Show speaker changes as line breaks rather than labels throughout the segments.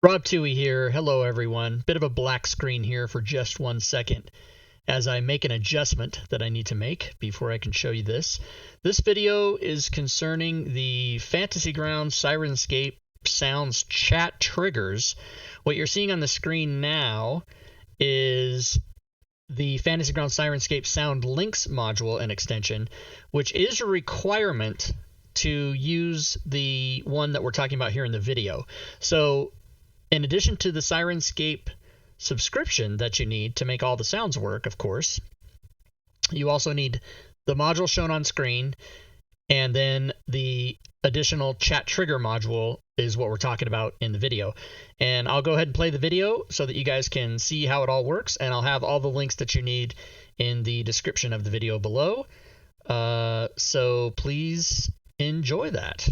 Rob Toohey here. Hello, everyone. Bit of a black screen here for just 1 second as I make an adjustment that I need to make before I can show you this. This video is concerning the Fantasy Grounds Syrinscape Sounds chat triggers. What you're seeing on the screen now is the Fantasy Grounds Syrinscape Sound Links module and extension, which is a requirement to use the one that we're talking about here in the video. So in addition to the Syrinscape subscription that you need to make all the sounds work, of course, you also need the module shown on screen, and then the additional chat trigger module is what we're talking about in the video. And I'll go ahead and play the video so that you guys can see how it all works, and I'll have all the links that you need in the description of the video below. So please enjoy that.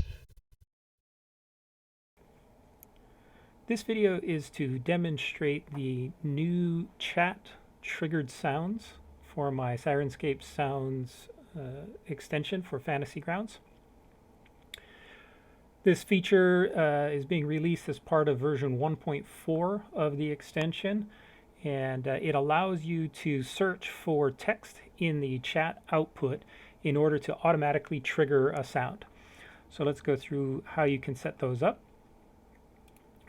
This video is to demonstrate the new chat triggered sounds for my Syrinscape Sounds extension for Fantasy Grounds. This feature is being released as part of version 1.4 of the extension, and it allows you to search for text in the chat output in order to automatically trigger a sound. So let's go through how you can set those up.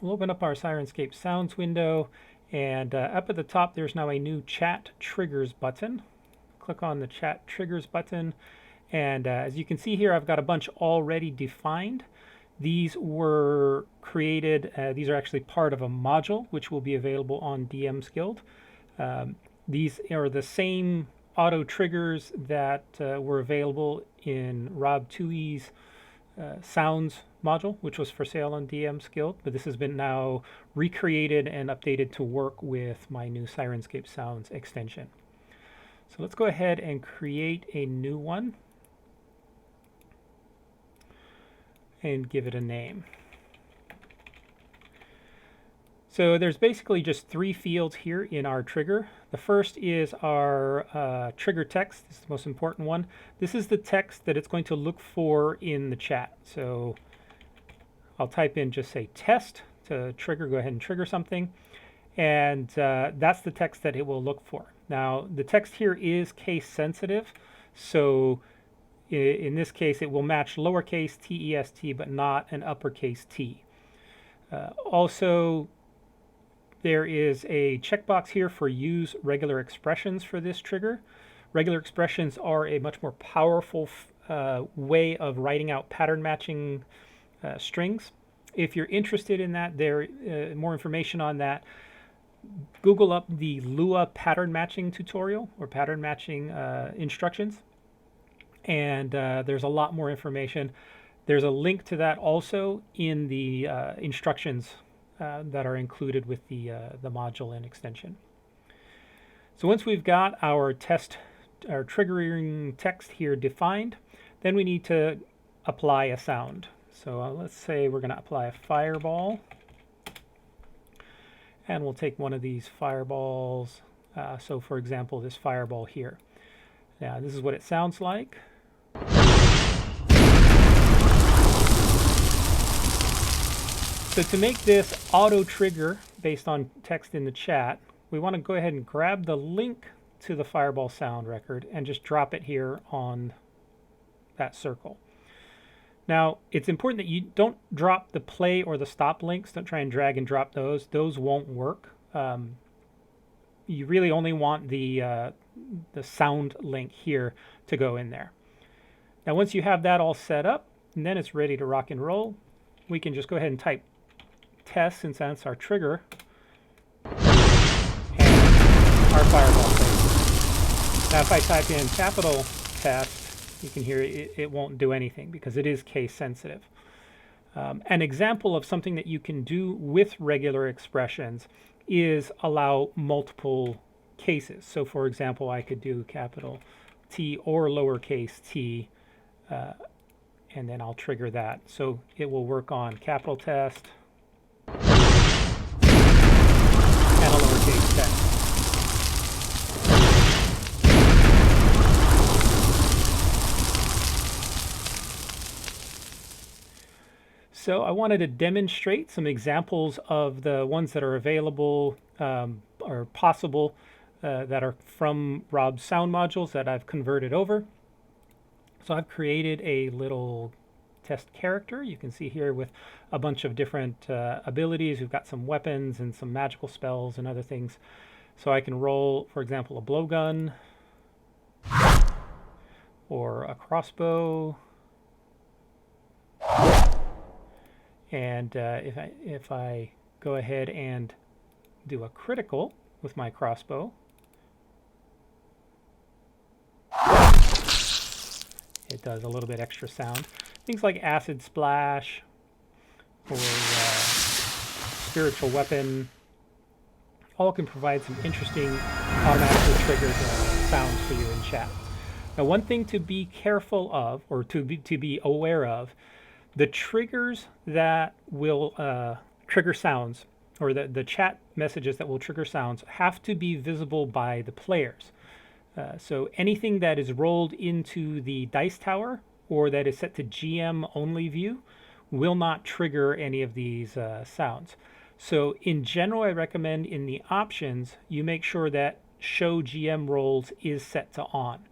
We'll open up our Syrinscape Sounds window, and up at the top there's now a new Chat Triggers button. Click on the Chat Triggers button, and as you can see here, I've got a bunch already defined. These were created, these are actually part of a module which will be available on DM's Guild. These are the same auto triggers that were available in Rob Toohey's Sounds module, which was for sale on DM's Guild, but this has been now recreated and updated to work with my new Syrinscape Sounds extension. So let's go ahead and create a new one and give it a name. So there's basically just three fields here in our trigger. The first is our trigger text. This is the most important one. This is the text that it's going to look for in the chat. So I'll type in, just say test to trigger, go ahead and trigger something. And that's the text that it will look for. Now, the text here is case sensitive. So in this case, it will match lowercase t-e-s-t, but not an uppercase t. Also, there is a checkbox here for use regular expressions for this trigger. Regular expressions are a much more powerful way of writing out pattern matching strings. If you're interested in that, more information on that, Google up the Lua pattern matching tutorial or pattern matching instructions, and there's a lot more information. There's a link to that also in the instructions that are included with the module and extension. So once we've got our triggering text here defined, then we need to apply a sound. So let's say we're going to apply a fireball, and we'll take one of these fireballs. So for example, this fireball here. Now this is what it sounds like. So to make this auto trigger based on text in the chat, we want to go ahead and grab the link to the fireball sound record and just drop it here on that circle. Now, it's important that you don't drop the play or the stop links. Don't try and drag and drop those. Those won't work. You really only want the sound link here to go in there. Now, once you have that all set up, and then it's ready to rock and roll, we can just go ahead and type test, since that's our trigger, and our fireball plays. Now if I type in capital test, you can hear it won't do anything because it is case sensitive. An example of something that you can do with regular expressions is allow multiple cases. So for example, I could do capital T or lowercase t, and then I'll trigger that. So it will work on capital test and a lowercase text. So I wanted to demonstrate some examples of the ones that are available or possible that are from Rob's sound modules that I've converted over. So I've created a little test character. You can see here with a bunch of different abilities. We've got some weapons and some magical spells and other things. So I can roll, for example, a blowgun or a crossbow. And if I go ahead and do a critical with my crossbow, it does a little bit extra sound. Things like acid splash or spiritual weapon all can provide some interesting automatically triggered sounds for you in chat. Now, one thing to be careful of, or to be aware of, the triggers that will trigger sounds, or the chat messages that will trigger sounds, have to be visible by the players. So anything that is rolled into the dice tower or that is set to GM only view will not trigger any of these sounds. So in general, I recommend in the options, you make sure that show GM rolls is set to on.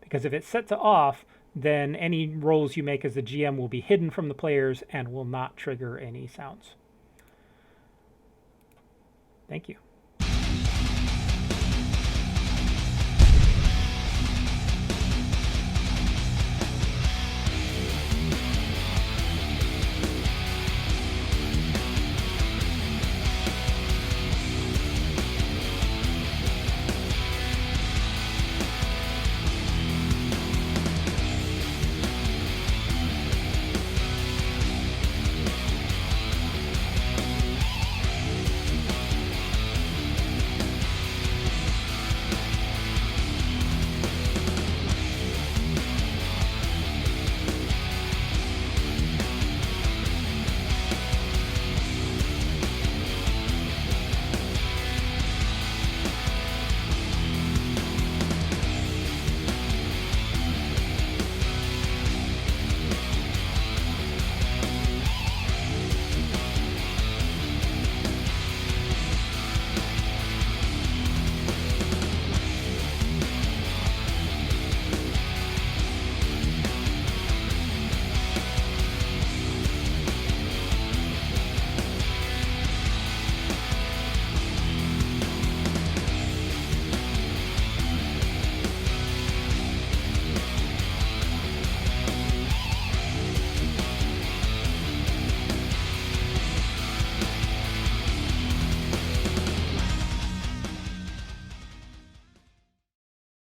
Because if it's set to off, then any rolls you make as the GM will be hidden from the players and will not trigger any sounds. Thank you.